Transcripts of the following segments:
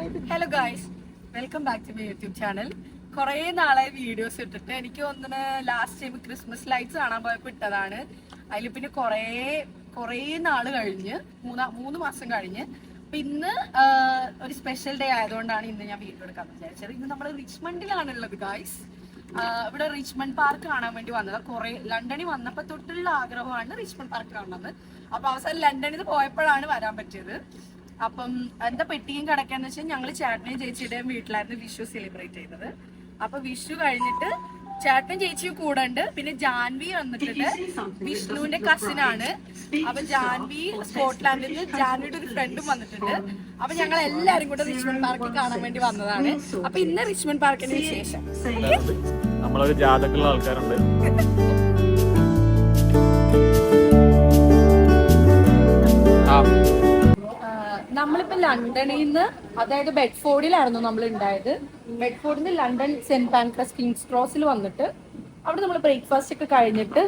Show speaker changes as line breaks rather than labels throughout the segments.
Hello guys, welcome back to my YouTube channel. കുറേ നാളായി videos ഇട്ടിട്ട്. എനിക്ക് തോന്നുന്നു ലാസ്റ്റ് ടൈം ക്രിസ്മസ് ലൈറ്റ്സ് കാണാൻ പോയപ്പോൾ ഇട്ടതാണ്. അതിൽ പിന്നെ കുറേ നാള് കഴിഞ്ഞ് 3 മാസം കഴിഞ്ഞ് അപ്പൊ ഇന്ന് ഒരു സ്പെഷ്യൽ ഡേ ആയതുകൊണ്ടാണ് ഇന്ന് ഞാൻ വീഡിയോ എടുക്കാൻ വിചാരിച്ചത്. ഇന്ന് നമ്മൾ റിച്ച്മണ്ടിലാണുള്ളത് ഗായ്സ്. ഇവിടെ റിച്ച്മണ്ട് പാർക്ക് കാണാൻ വേണ്ടി വന്നത്. ലണ്ടനിൽ വന്നപ്പോൾ തൊട്ടുള്ള ആഗ്രഹമാണ് റിച്ച്മണ്ട് പാർക്ക് കാണുന്നത്. അപ്പൊ അവസാനം ലണ്ടനിൽ പോയപ്പോഴാണ് വരാൻ പറ്റിയത്. അപ്പം എന്താ പെട്ടിയും കിടക്കാന്ന് വെച്ചാൽ ഞങ്ങള് ചേട്ടനെയും ചേച്ചിയുടെയും വീട്ടിലായിരുന്നു വിഷു സെലിബ്രേറ്റ് ചെയ്തത്. അപ്പൊ വിഷു കഴിഞ്ഞിട്ട് ചേട്ടനും ചേച്ചിയും കൂടെ ഉണ്ട്. പിന്നെ ജാൻവി വന്നിട്ടുണ്ട്, വിഷ്ണുവിന്റെ കസിനാണ്. അപ്പൊ ജാൻവി സ്കോട്ട്ലാൻഡിൽ നിന്ന് ജാൻവിയുടെ ഒരു ഫ്രണ്ടും വന്നിട്ടുണ്ട്. അപ്പൊ ഞങ്ങൾ എല്ലാരും കൂടെ റിച്ച്മണ്ട് പാർക്ക് കാണാൻ വേണ്ടി വന്നതാണ്. അപ്പൊ ഇന്ന് റിച്ച്മണ്ട് പാർക്കിന് വിശേഷം.
നമ്മളൊരു ജാതക്കുള്ള ആൾക്കാരുണ്ട്.
നമ്മളിപ്പോ ലണ്ടനിൽ നിന്ന്, അതായത് ബെഡ്ഫോർഡിലായിരുന്നു നമ്മൾ ഉണ്ടായത്. ബെഡ്ഫോർഡിൽ നിന്ന് ലണ്ടൻ സെന്റ് പാൻക്രസ് കിങ്സ് ക്രോസിൽ വന്നിട്ട് അവിടെ നമ്മൾ ബ്രേക്ക്ഫാസ്റ്റ് ഒക്കെ കഴിഞ്ഞിട്ട്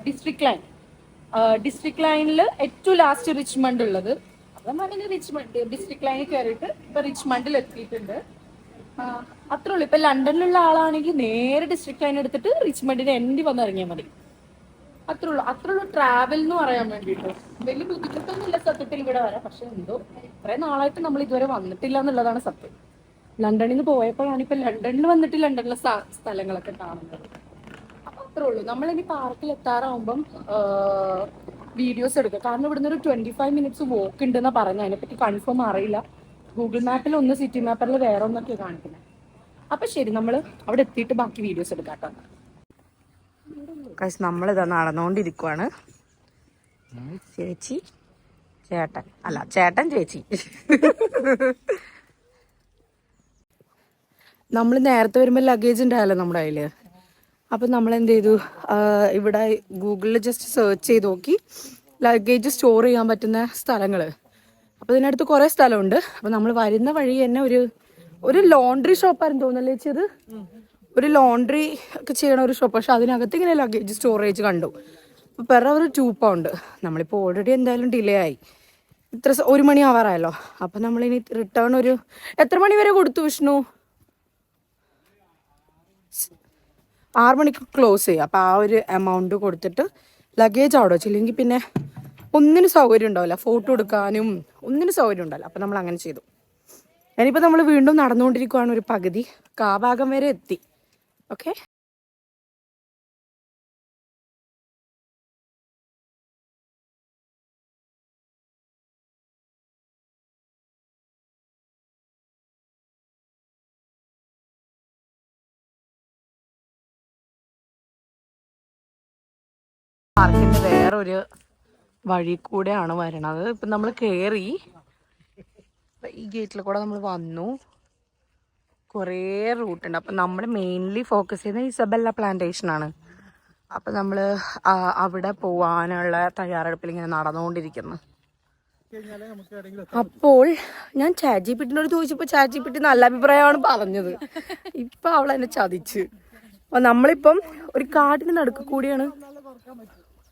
ഡിസ്ട്രിക്ട് ലൈനിൽ ഏറ്റവും ലാസ്റ്റ് റിച്ച്മണ്ട് ഉള്ളത്. അതങ്ങനെ റിച്ച്മണ്ട് ഡിസ്ട്രിക്ട് ലൈനിൽ കയറിയിട്ട് ഇപ്പൊ റിച്ച്മണ്ടിൽ എത്തിയിട്ടുണ്ട്. അത്രേ ഉള്ളൂ. ഇപ്പൊ ലണ്ടനിലുള്ള ആളാണെങ്കിൽ നേരെ ഡിസ്ട്രിക്ട് ലൈൻ എടുത്തിട്ട് റിച്ച്മണ്ടിന് എൻഡി വന്നിറങ്ങിയാൽ മതി. അത്രേ ഉള്ളൂ ട്രാവൽ എന്ന് പറയാൻ വേണ്ടിയിട്ട്. വലിയ ബുദ്ധിമുട്ടൊന്നുമില്ല സത്യത്തിൽ ഇവിടെ വരാം. പക്ഷെ എന്തോ കുറെ നാളായിട്ട് നമ്മൾ ഇതുവരെ വന്നിട്ടില്ല എന്നുള്ളതാണ് സത്യം. ലണ്ടനിൽ നിന്ന് പോയപ്പോഴാണ് ഇപ്പൊ ലണ്ടനിൽ വന്നിട്ട് ലണ്ടനിലെ സ്ഥലങ്ങളൊക്കെ കാണുന്നത്. അപ്പൊ അത്രേ ഉള്ളൂ. നമ്മളിനി പാർക്കിൽ എത്താറാവുമ്പം വീഡിയോസ് എടുക്കുക. കാരണം ഇവിടുന്ന് ഒരു 25 മിനിറ്റ്സ് വോക്ക് ഉണ്ടെന്നാ പറഞ്ഞത്. അതിനെപ്പറ്റി കൺഫേം അറിയില്ല. ഗൂഗിൾ മാപ്പിൽ ഒന്ന്, സിറ്റി മാപ്പറിൽ വേറെ ഒന്നൊക്കെ കാണിക്കുന്നത്. അപ്പൊ ശരി, നമ്മൾ അവിടെ എത്തിയിട്ട് ബാക്കി വീഡിയോസ് എടുക്കാം കേട്ടോ. നമ്മളിതാ നടന്നുകൊണ്ടിരിക്കുവാണ്. ചേച്ചി ചേട്ടൻ ചേച്ചി. നമ്മൾ നേരത്തെ വരുമ്പോൾ ലഗേജ് ഉണ്ടായല്ലോ നമ്മുടെ കയ്യില്. അപ്പൊ നമ്മൾ എന്ത് ചെയ്തു, ഇവിടെ ഗൂഗിളിൽ ജസ്റ്റ് സെർച്ച് ചെയ്ത് നോക്കി ലഗേജ് സ്റ്റോർ ചെയ്യാൻ പറ്റുന്ന സ്ഥലങ്ങള്. അപ്പൊ ഇതിനടുത്ത് കുറെ സ്ഥലമുണ്ട്. അപ്പൊ നമ്മൾ വരുന്ന വഴി തന്നെ ഒരു ലോണ്ടറി ഷോപ്പായിരുന്നു തോന്നല്ലേ ചേച്ചി അത്. ഒരു ലോണ്ടറി ഒക്കെ ചെയ്യണ ഒരു ഷോപ്പ്. പക്ഷെ അതിനകത്ത് ഇങ്ങനെ ലഗേജ് സ്റ്റോറേജ് കണ്ടു. അപ്പോൾ പെർ അവർ £2. നമ്മളിപ്പോൾ ഓൾറെഡി എന്തായാലും ഡിലേ ആയി. 1 മണി ആവാറായല്ലോ. അപ്പം നമ്മളിനി റിട്ടേൺ എത്ര മണി വരെ കൊടുത്തു വിഷ്ണു? 6 മണിക്ക് ക്ലോസ് ചെയ്യും. അപ്പോൾ ആ ഒരു എമൗണ്ട് കൊടുത്തിട്ട് ലഗേജ് അവിടെ വെച്ചില്ലെങ്കിൽ പിന്നെ ഒന്നിനും സൗകര്യം ഉണ്ടാവില്ല. ഫോട്ടോ എടുക്കാനും ഒന്നിനും സൗകര്യം ഉണ്ടാവില്ല. അപ്പം നമ്മൾ അങ്ങനെ ചെയ്തു. ഇനിയിപ്പോൾ നമ്മൾ വീണ്ടും നടന്നുകൊണ്ടിരിക്കുകയാണ്. ഒരു പകുതി കാഭാഗം വരെ എത്തി. ഓക്കെ, പാർക്കിന്റെ വേറൊരു വഴി കൂടെയാണ് വരണത്. ഇപ്പം നമ്മൾ കയറി ഈ ഗേറ്റിൽ കൂടെ നമ്മൾ വന്നു. കുറേ റൂട്ടുണ്ട്. അപ്പം നമ്മൾ മെയിൻലി ഫോക്കസ് ചെയ്യുന്നത് ഇസബെല്ല പ്ലാന്റേഷൻ ആണ്. അപ്പം നമ്മൾ അവിടെ പോവാനുള്ള തയ്യാറെടുപ്പിൽ ഇങ്ങനെ നടന്നുകൊണ്ടിരിക്കുന്നു. അപ്പോൾ ഞാൻ ചാറ്റ്ജിപിറ്റിനോട് ചോദിച്ചപ്പോൾ ചാറ്റ്ജിപിറ്റി നല്ല അഭിപ്രായമാണ് പറഞ്ഞത്. ഇപ്പൊ അവൾ എന്നെ ചതിച്ച്. അപ്പൊ നമ്മളിപ്പം ഒരു കാട്ടിന് നടുക്ക് കൂടിയാണ്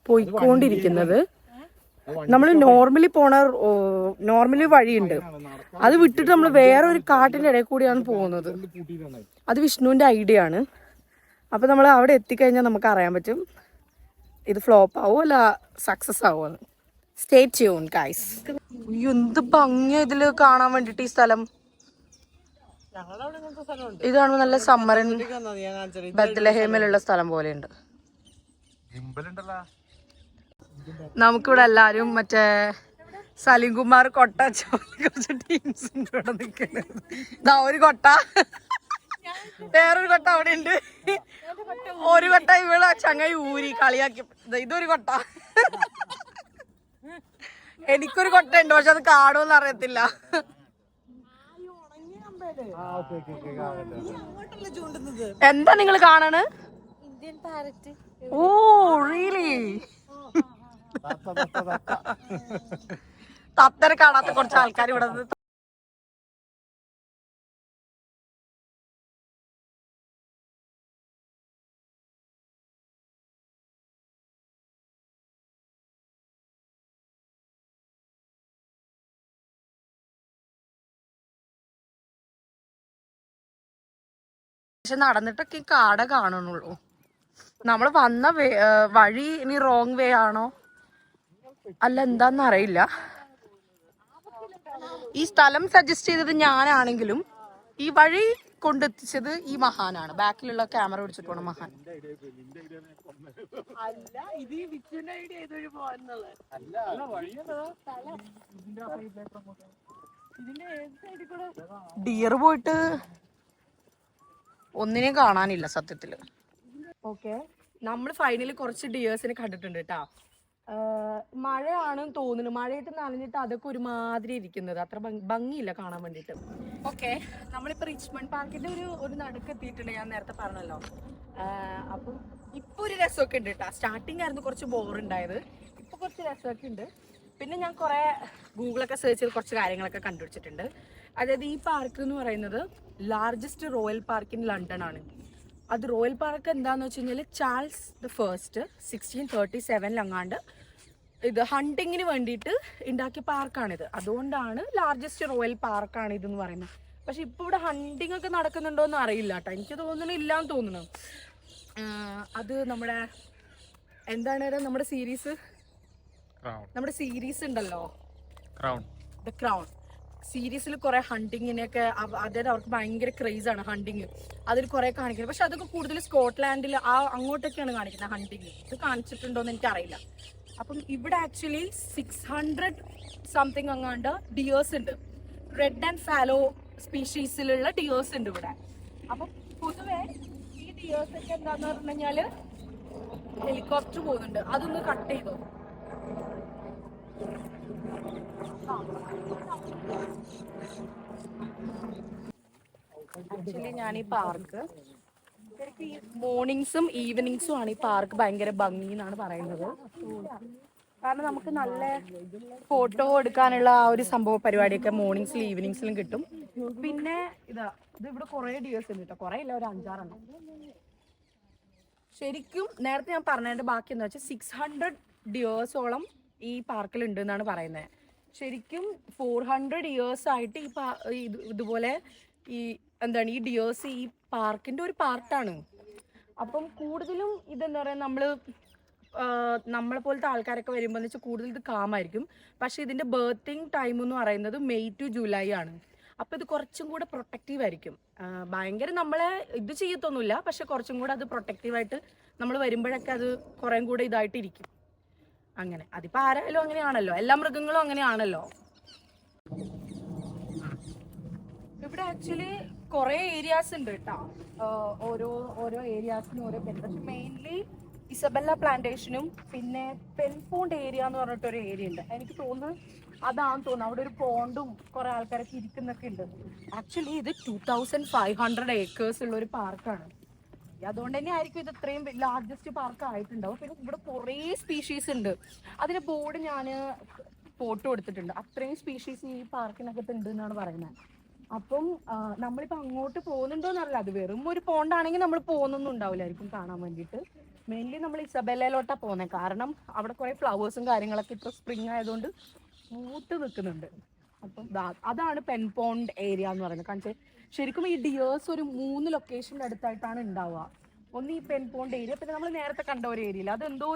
പോയിക്കൊണ്ടിരിക്കുന്നത്. നമ്മൾ നോർമലി വഴിയുണ്ട്, അത് വിട്ടിട്ട് നമ്മൾ വേറെ ഒരു കാട്ടിന്റെ ഇടയിൽ കൂടിയാണ് പോകുന്നത്. അത് വിഷ്ണുവിന്റെ ഐഡിയ ആണ്. അപ്പൊ നമ്മൾ അവിടെ എത്തിക്കഴിഞ്ഞാൽ നമുക്ക് അറിയാൻ പറ്റും ഇത് ഫ്ലോപ്പ് ആവോ അല്ല സക്സസ് ആവോ. Stay tune guys. എന്ത് ഭംഗിയാ ഇതില് കാണാൻ വേണ്ടിട്ട് ഈ സ്ഥലം. ഇതാണ് നല്ല സമ്മരൻ ബത്ലഹേമിലുള്ള സ്ഥലം പോലെയുണ്ട്. നമുക്കിവിടെ എല്ലാരും മറ്റേ സലീംകുമാർ കൊട്ട കുറച്ച് ടീംസ് ഉണ്ട് ഇവിടെ നിൽക്കുന്നത്. ഇതാ ഒരു കൊട്ട, വേറൊരു കൊട്ട അവിടെ ഉണ്ട്, ഒരു കൊട്ട ഇവിടെ ചങ്ങായി ഊരി കളിയാക്കി. ഇതൊരു കൊട്ട, എനിക്കൊരു കൊട്ട ഉണ്ട്, പക്ഷെ അത് കാണുമെന്ന് അറിയത്തില്ല. എന്താ നിങ്ങൾ കാണാണ്? Oh really? തത്തനെ കാണാത്ത കുറച്ച് ആൾക്കാർ ഇവിടെ പക്ഷെ നടന്നിട്ടൊക്കെ ഈ കാട കാണുന്നുള്ളൂ. നമ്മൾ വന്ന വഴി ഇനി റോങ് വേ ആണോ അല്ല എന്താന്ന് അറിയില്ല. ഈ സ്ഥലം സജസ്റ്റ് ചെയ്തത് ഞാനാണെങ്കിലും ഈ വഴി കൊണ്ടെത്തിച്ചത് ഈ മഹാനാണ്. ബാക്കിലുള്ള ക്യാമറ പിടിച്ചിട്ട് പോണ മഹാൻ. ഡിയർ പോയിട്ട് ഒന്നിനെയും കാണാനില്ല സത്യത്തില്. ഓക്കെ, നമ്മൾ ഫൈനലി കുറച്ച് ഡിയേഴ്സിനെ കണ്ടിട്ടുണ്ട് കേട്ടാ. മഴയാണെന്ന് തോന്നുന്നു. മഴയിട്ട് നനഞ്ഞിട്ട് അതൊക്കെ ഒരുമാതിരി ഇരിക്കുന്നത്, അത്ര ഭംഗിയില്ല കാണാൻ വേണ്ടിയിട്ട്. ഓക്കെ, നമ്മളിപ്പോ റിച്ച്മണ്ട് പാർക്കിന്റെ ഒരു നടുക്ക് എത്തിയിട്ടുണ്ട്. ഞാൻ നേരത്തെ പറഞ്ഞല്ലോ. അപ്പം ഇപ്പൊ ഒരു രസമൊക്കെ ഉണ്ട് കേട്ടോ. സ്റ്റാർട്ടിങ് ആയിരുന്നു കുറച്ച് ബോറുണ്ടായത്, ഇപ്പൊ കുറച്ച് രസമൊക്കെ ഉണ്ട്. പിന്നെ ഞാൻ കുറെ ഗൂഗിളൊക്കെ സെർച്ച് ചെയ്ത് കുറച്ച് കാര്യങ്ങളൊക്കെ കണ്ടുപിടിച്ചിട്ടുണ്ട്. അതായത് ഈ പാർക്ക് എന്ന് പറയുന്നത് largest royal park in London ആണ്. അത് റോയൽ പാർക്ക് എന്താന്ന് വെച്ച് കഴിഞ്ഞാൽ ചാൾസ് ദ ഫസ്റ്റ് 1637 അങ്ങാണ്ട് ഇത് ഹണ്ടിങ്ങിന് വേണ്ടിയിട്ട് ഉണ്ടാക്കിയ പാർക്കാണിത്. അതുകൊണ്ടാണ് ലാർജസ്റ്റ് റോയൽ പാർക്കാണ് ഇതെന്ന് പറയുന്നത്. പക്ഷെ ഇപ്പൊ ഇവിടെ ഹണ്ടിങ് ഒക്കെ നടക്കുന്നുണ്ടോന്ന് അറിയില്ല കേട്ടോ. എനിക്ക് തോന്നുന്നു ഇല്ലാന്ന് തോന്നുന്നു. അത് നമ്മുടെ എന്താണ് നമ്മുടെ സീരീസ് ഉണ്ടല്ലോ, ദ ക്രൗൺ സീരീസിൽ കുറെ ഹണ്ടിങ്ങിനൊക്കെ, അതായത് അവർക്ക് ഭയങ്കര ക്രേസ് ആണ് ഹണ്ടിങ്. അതിൽ കുറെ കാണിക്കുന്നത്. പക്ഷെ അതൊക്കെ കൂടുതൽ സ്കോട്ട്ലാൻഡിൽ അങ്ങോട്ടൊക്കെയാണ് കാണിക്കുന്നത് ഹണ്ടിങ്. ഇത് കാണിച്ചിട്ടുണ്ടോന്ന് എനിക്കറിയില്ല. അപ്പം ഇവിടെ ആക്ച്വലി 600 സംതിങ് അങ്ങാണ്ട് ഡിയേഴ്സ് ഉണ്ട്. റെഡ് ആൻഡ് ഫാലോ സ്പീഷീസിലുള്ള ഡിയേഴ്സ് ഉണ്ട് ഇവിടെ. അപ്പം പൊതുവെ ഈ ഡിയേഴ്സ് ഒക്കെ എന്താന്ന് പറഞ്ഞു കഴിഞ്ഞാല് ഹെലികോപ്റ്റർ പോകുന്നുണ്ട്. അതൊന്ന് കട്ട് ചെയ്തോ. ആക്ച്വലി ഞാൻ ഈ പാർക്ക് ശരിക്കും ഈ മോർണിംഗ്സും ഈവനിങ്സും ആണ് ഈ പാർക്ക് ഭയങ്കര ഭംഗി എന്നാണ് പറയുന്നത്. കാരണം നമുക്ക് നല്ല ഫോട്ടോ എടുക്കാനുള്ള ആ ഒരു സംഭവ പരിപാടിയൊക്കെ മോർണിംഗ്സിലും ഈവനിങ്സിലും കിട്ടും. പിന്നെ ഇത് ഇവിടെ കുറെ ഡിയേഴ്സ് ഉണ്ട് കേട്ടോ. കുറെ ഇല്ല, ഒരു 5-6 ശരിക്കും. നേരത്തെ ഞാൻ പറഞ്ഞതിന്റെ ബാക്കി എന്താ വെച്ചാൽ 600 ഡിയേഴ്സോളം ഈ പാർക്കിൽ ഉണ്ട് എന്നാണ് പറയുന്നത്. ശരിക്കും 400 ഇയേഴ്സ് ആയിട്ട് ഇതുപോലെ ഈ എന്താണ് ഈ ഡിയേഴ്സ് ഈ പാർക്കിന്റെ ഒരു പാർട്ടാണ്. അപ്പം കൂടുതലും ഇതെന്താ പറയാ, നമ്മളെ പോലത്തെ ആൾക്കാരൊക്കെ വരുമ്പോൾ എന്ന് വെച്ചാൽ കൂടുതൽ ഇത് കാമായിരിക്കും. പക്ഷെ ഇതിന്റെ ബേർത്തിങ് ടൈം എന്ന് പറയുന്നത് മെയ് ടു ജൂലൈ ആണ്. അപ്പൊ ഇത് കുറച്ചും കൂടെ പ്രൊട്ടക്റ്റീവ് ആയിരിക്കും. ഭയങ്കര നമ്മളെ ഇത് ചെയ്യത്തൊന്നുമില്ല, പക്ഷെ കുറച്ചും കൂടെ അത് പ്രൊട്ടക്റ്റീവായിട്ട് നമ്മൾ വരുമ്പോഴൊക്കെ അത് കുറേ കൂടെ ഇതായിട്ടിരിക്കും. അങ്ങനെ അതിപ്പോ ആരായാലും അങ്ങനെയാണല്ലോ, എല്ലാ മൃഗങ്ങളും അങ്ങനെയാണല്ലോ. ഇവിടെ ആക്ച്വലി കുറെ ഏരിയാസ് ഉണ്ട് കേട്ടോ. ഓരോ ഏരിയാസിനും ഓരോ പേര്. പക്ഷെ മെയിൻലി ഇസബെല്ല പ്ലാന്റേഷനും പിന്നെ പെൻപോണ്ട് ഏരിയ എന്ന് പറഞ്ഞിട്ടൊരു ഏരിയ ഉണ്ട്. എനിക്ക് തോന്നുന്നു അതാണെന്ന് തോന്നുന്നു. അവിടെ ഒരു പോണ്ടും കുറെ ആൾക്കാരൊക്കെ ഇരിക്കുന്നൊക്കെ ഉണ്ട്. ആക്ച്വലി ഇത് 2500 ഏക്കേഴ്സ് ഉള്ള ഒരു പാർക്കാണ്. അതുകൊണ്ട് തന്നെ ആയിരിക്കും ഇത് ഇത്രയും ലാർജസ്റ്റ് പാർക്ക് ആയിട്ടുണ്ടാവും. പിന്നെ ഇവിടെ കുറേ സ്പീഷീസ് ഉണ്ട്. അതിന്റെ ബോർഡ് ഞാൻ ഫോട്ടോ എടുത്തിട്ടുണ്ട്. അത്രയും സ്പീഷീസ് ഈ പാർക്കിനകത്ത് ഉണ്ട് എന്നാണ് പറയുന്നത്. അപ്പം നമ്മളിപ്പോ അങ്ങോട്ട് പോകുന്നുണ്ടോന്നറിയില്ല. അത് വെറും ഒരു പോണ്ടാണെങ്കിൽ നമ്മൾ പോകുന്നൊന്നും ഉണ്ടാവില്ലായിരിക്കും കാണാൻ വേണ്ടിയിട്ട്. മെയിൻലി നമ്മൾ ഇസബെല്ലയിലോട്ടാ പോകുന്നത്. കാരണം അവിടെ കുറെ ഫ്ലവേഴ്സും കാര്യങ്ങളൊക്കെ ഇപ്പൊ സ്പ്രിങ് ആയതുകൊണ്ട് പൂത്ത് നിൽക്കുന്നുണ്ട്. അപ്പം അതാണ് പെൻപോണ്ട് ഏരിയ എന്ന് പറയുന്നത്. കാരണം ശരിക്കും ഈ ഡിയേഴ്സ് ഒരു 3 ലൊക്കേഷന്റെ അടുത്തായിട്ടാണ് ഉണ്ടാവുക. ഒന്ന് ഈ പെൻപോണ്ട് ഏരിയ, പിന്നെ നമ്മൾ നേരത്തെ കണ്ട ഒരു ഏരിയയിൽ അതെന്തോ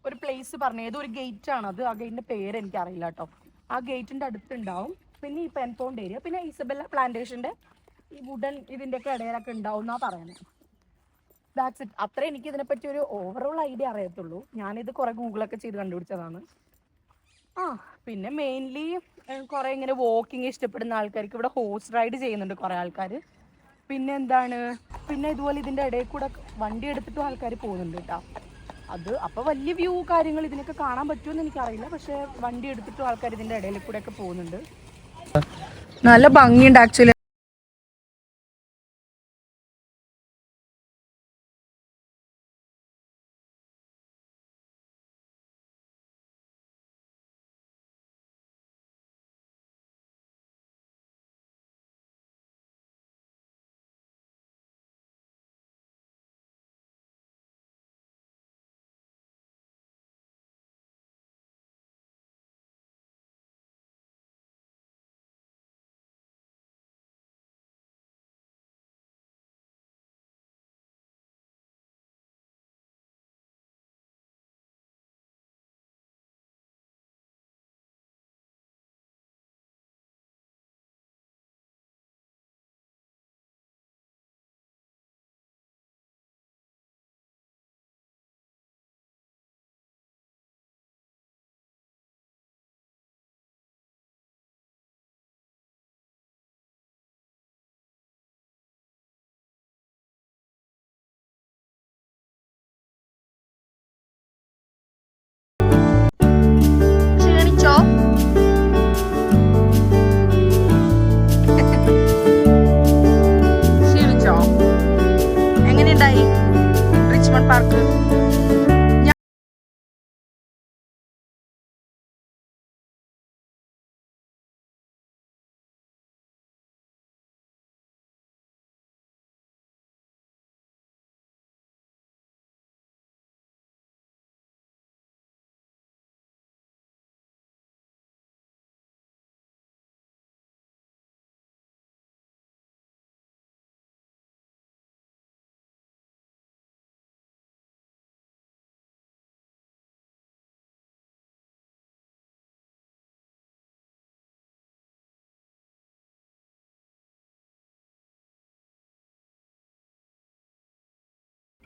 ഒരു പ്ലേസ് പറഞ്ഞു, ഏതോ ഒരു ഗേറ്റ് ആണ് അത്. ആ ഗേറ്റിന്റെ പേര് എനിക്കറിയില്ല കേട്ടോ. ആ ഗേറ്റിന്റെ അടുത്തുണ്ടാവും. പിന്നെ ഈ പെൻപോണ്ട് ഏരിയ, പിന്നെ ഇസബെല്ല പ്ലാന്റേഷന്റെ ഈ വുഡൻ ഇതിന്റെ ഒക്കെ ഇടയിലൊക്കെ ഉണ്ടാവും എന്നാ പറയുന്നത്. That's it. അത്ര എനിക്ക് ഇതിനെപ്പറ്റി ഒരു ഓവറോൾ ഐഡിയ അറിയത്തുള്ളൂ. ഞാനിത് കുറെ ഗൂഗിളൊക്കെ ചെയ്ത് കണ്ടുപിടിച്ചതാണ്. പിന്നെ മെയിൻലി കുറെ ഇങ്ങനെ വാക്കിംഗ് ഇഷ്ടപ്പെടുന്ന ആൾക്കാർക്ക് ഇവിടെ ഹോഴ്സ് റൈഡ് ചെയ്യുന്നുണ്ട് കുറെ ആൾക്കാർ. പിന്നെ എന്താണ്, പിന്നെ ഇതുപോലെ ഇതിന്റെ ഇടയിൽ കൂടെ വണ്ടി എടുത്തിട്ടും ആൾക്കാർ പോകുന്നുണ്ട് കേട്ടോ. അത് അപ്പൊ വലിയ വ്യൂ കാര്യങ്ങൾ ഇതിനൊക്കെ കാണാൻ പറ്റുമെന്ന് എനിക്കറിയില്ല. പക്ഷെ വണ്ടി എടുത്തിട്ടും ആൾക്കാർ ഇതിന്റെ ഇടയിൽ കൂടെ ഒക്കെ പോകുന്നുണ്ട്. നല്ല ഭംഗിയുണ്ട് ആക്ച്വലി.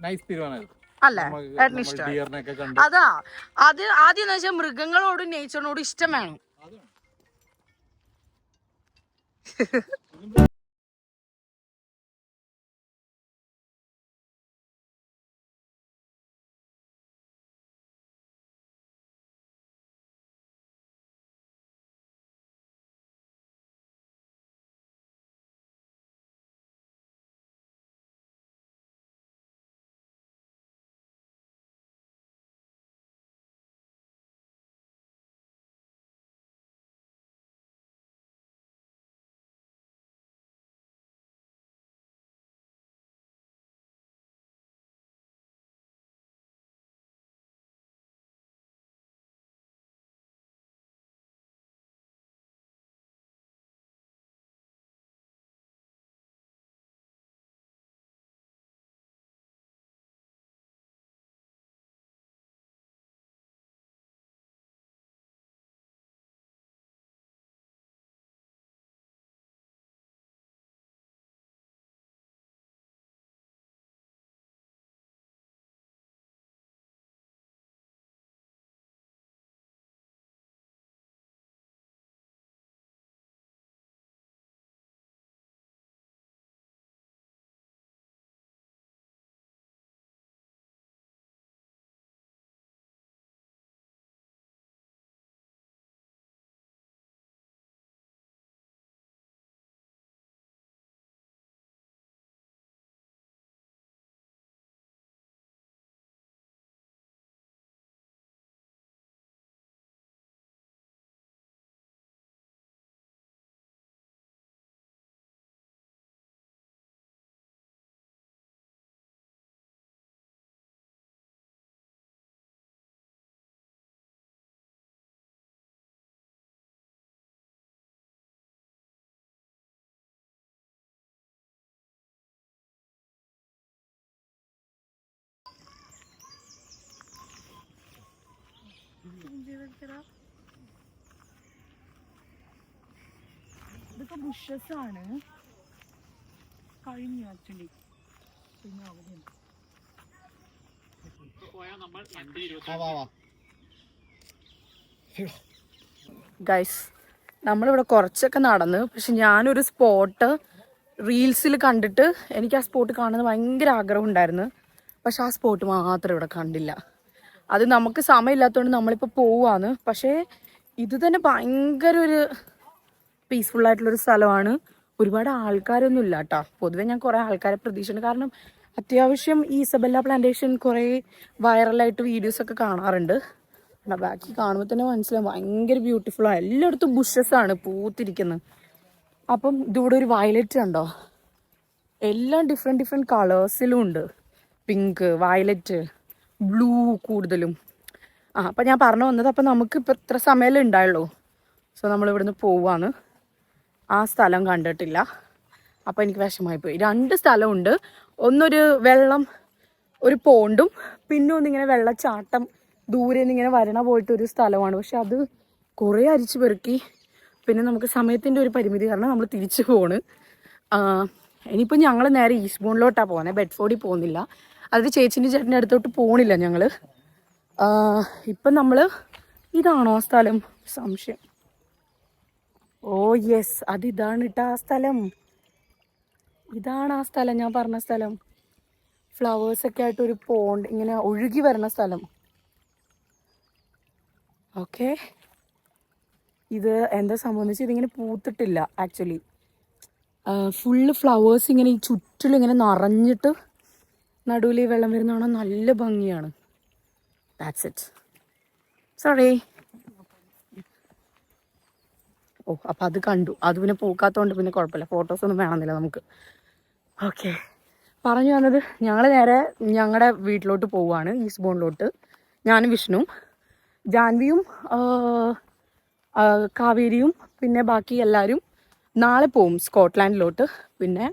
നൈസ് തീരുമാനമായിരുന്നു.
അല്ലേ? ഏട്ടന് ഇഷ്ടമായി. അതാ അത് ആദ്യം എന്ന് വെച്ചാൽ മൃഗങ്ങളോടും നേച്ചറിനോടും ഇഷ്ടം വേണം. ഇതൊക്കെ ബുഷസ് ആണ്. കഴിഞ്ഞു ആക്ച്വലി. പിന്നെ അവധിയുണ്ട്. ഗൈസ്, നമ്മളിവിടെ കുറച്ചൊക്കെ നടന്ന്, പക്ഷെ ഞാനൊരു സ്പോട്ട് റീൽസിൽ കണ്ടിട്ട് എനിക്ക് ആ സ്പോട്ട് കാണുന്നത് ഭയങ്കര ആഗ്രഹം ഉണ്ടായിരുന്നു. പക്ഷെ ആ സ്പോട്ട് മാത്രം ഇവിടെ കണ്ടില്ല. അത് നമുക്ക് സമയമില്ലാത്തതുകൊണ്ട് നമ്മളിപ്പോൾ പോവാന്ന്. പക്ഷേ ഇത് തന്നെ ഭയങ്കര ഒരു പീസ്ഫുൾ ആയിട്ടുള്ളൊരു സ്ഥലമാണ്. ഒരുപാട് ആൾക്കാരൊന്നും ഇല്ല കേട്ടോ. പൊതുവെ ഞാൻ കുറേ ആൾക്കാരെ പ്രതീക്ഷിച്ചിട്ടുണ്ട്. കാരണം അത്യാവശ്യം ഈ ഇസബെല്ല പ്ലാന്റേഷൻ കുറേ വൈറലായിട്ട് വീഡിയോസൊക്കെ കാണാറുണ്ട്. ബാക്കി കാണുമ്പോൾ തന്നെ മനസ്സിലാവും ഭയങ്കര ബ്യൂട്ടിഫുള്ളാണ്. എല്ലായിടത്തും ബുഷസാണ് പൂത്തിരിക്കുന്നത്. അപ്പം ഇതിവിടെ ഒരു വയലറ്റ് കണ്ടോ? എല്ലാം ഡിഫറെൻറ്റ് കളേഴ്സിലും ഉണ്ട്. പിങ്ക്, വയലറ്റ്, ബ്ലൂ കൂടുതലും. അപ്പം ഞാൻ പറഞ്ഞു വന്നത്, അപ്പം നമുക്ക് ഇപ്പം ഇത്ര സമയമല്ലേ ഉണ്ടായുള്ളൂ. സോ നമ്മളിവിടുന്ന് പോവാന്ന്. ആ സ്ഥലം കണ്ടിട്ടില്ല. അപ്പം എനിക്ക് വിഷമമായി പോയി. 2 സ്ഥലമുണ്ട്. ഒന്നൊരു വെള്ളം, ഒരു പോണ്ടും, പിന്നെ ഒന്നിങ്ങനെ വെള്ളച്ചാട്ടം ദൂരെ നിന്ന് ഇങ്ങനെ വരണ പോയിട്ടൊരു സ്ഥലമാണ്. പക്ഷെ അത് കുറേ അരിച്ചു പെറുക്കി. പിന്നെ നമുക്ക് സമയത്തിൻ്റെ ഒരു പരിമിതി കാരണം നമ്മൾ തിരിച്ചു പോണ്. ഇനിയിപ്പോൾ ഞങ്ങൾ നേരെ ഈസ്റ്റ് ബോണിലോട്ടാണ് പോകുന്നത്. ബെഡ്ഫോർഡിൽ പോകുന്നില്ല. അത് ചേച്ചിൻ്റെ ചേട്ടൻ്റെ അടുത്തോട്ട് പോകണില്ല ഞങ്ങൾ. ഇപ്പം നമ്മൾ ഇതാണോ ആ സ്ഥലം? സംശയം. ഓ യെസ്, അതിതാണ് കേട്ടോ ആ സ്ഥലം. ഇതാണ് ആ സ്ഥലം, ഞാൻ പറഞ്ഞ സ്ഥലം. ഫ്ലവേഴ്സൊക്കെ ആയിട്ടൊരു പോണ്ട് ഇങ്ങനെ ഒഴുകി വരുന്ന സ്ഥലം. ഓക്കെ, ഇത് എന്താ സംബന്ധിച്ച് ഇതിങ്ങനെ പൂത്തിട്ടില്ല ആക്ച്വലി. ഫുള്ള് ഫ്ലവേഴ്സ് ഇങ്ങനെ ഈ ചുറ്റിലും ഇങ്ങനെ നിറഞ്ഞിട്ട് നടുവിൽ ഈ വെള്ളം വരുന്നതാണ്. നല്ല ഭംഗിയാണ്. That's it. സോറി. ഓ, അപ്പം അത് കണ്ടു. അത് പിന്നെ പൂക്കാത്തതുകൊണ്ട് പിന്നെ കുഴപ്പമില്ല. ഫോട്ടോസൊന്നും വേണമെന്നില്ല നമുക്ക്. ഓക്കെ, പറഞ്ഞു വന്നത് ഞങ്ങൾ നേരെ ഞങ്ങളുടെ വീട്ടിലോട്ട് പോവുകയാണ്, ഈസ്റ്റ് ബോണിലോട്ട്. ഞാനും വിഷ്ണുവും ജാൻവിയും കാവേരിയും പിന്നെ ബാക്കി എല്ലാവരും നാളെ പോവും സ്കോട്ട്ലാൻഡിലോട്ട്. പിന്നെ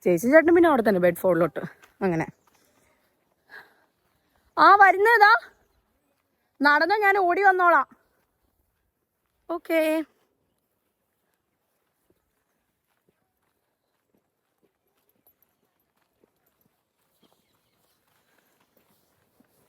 ചേച്ചി ചേട്ടനും പിന്നെ അവിടെ തന്നെ ബെഡ്ഫോർഡിലോട്ട്. അങ്ങനെ വരുന്നതാ. നടന്നോ, ഞാൻ ഓടി വന്നോളാം. ഓക്കേ.